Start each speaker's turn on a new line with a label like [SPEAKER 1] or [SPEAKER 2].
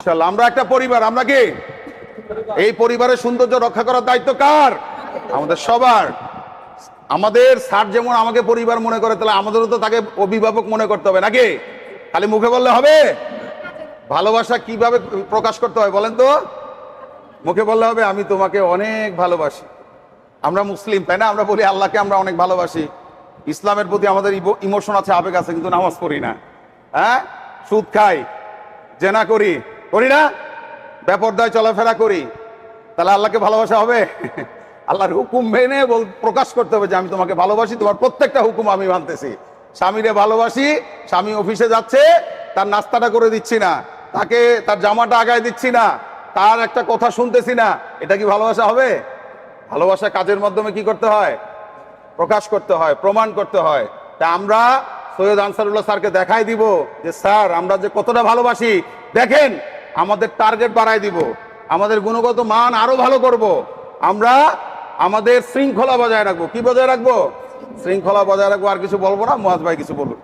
[SPEAKER 1] ইনশাআল্লাহ আমরা একটা পরিবার, আমরা কি এই পরিবারের সৌন্দর্য রক্ষা করার দায়িত্ব কার? আমাদের সবার। আমাদের স্যার যেমন আমাকে পরিবার মনে করে, তাহলে আমাদেরও তো তাকে অভিভাবক মনে করতে হবে নাকি? খালি মুখে বললে হবে? ভালোবাসা কিভাবে প্রকাশ করতে হয় বলেন তো? মুখে বললে হবে আমি তোমাকে অনেক ভালোবাসি। আমরা মুসলিম, তাই না? আমরা বলি আল্লাহকে আমরা অনেক ভালোবাসি, ইসলামের প্রতি আমাদের ইমোশন আছে, আবেগ আছে, কিন্তু নামাজ পড়ি না। হ্যাঁ, সুদ খাই, জেনা করি, করি না, বেপরদায় চলাফেরা করি, তাহলে আল্লাহকে ভালোবাসা হবে? আল্লাহর হুকুম মেনে প্রকাশ করতে হবে যে আমি তোমাকে ভালোবাসি, তোমার প্রত্যেকটা হুকুম আমি মানতেছি। স্বামীরে ভালোবাসি, স্বামী অফিসে যাচ্ছে, তার নাস্তাটা করে দিচ্ছি না, তাকে তার জামাটা আগায় দিচ্ছি না, তার একটা কথা শুনতেছি না, এটা কি ভালোবাসা হবে? ভালোবাসা কাজের মাধ্যমে কি করতে হয়? প্রকাশ করতে হয়, প্রমাণ করতে হয়। তা আমরা সৈয়দ আনসারুল্লাহ স্যারকে দেখাই দিব যে স্যার আমরা যে কতটা ভালোবাসি, দেখেন আমাদের টার্গেট বাড়াই দিব, আমাদের গুণগত মান আরো ভালো করব, আমরা আমাদের শৃঙ্খলা বজায় রাখবো। কি বজায় রাখবো? শৃঙ্খলা বজায় রাখবো। আর কিছু বলবো না, মুয়াজ ভাই কিছু বলুন।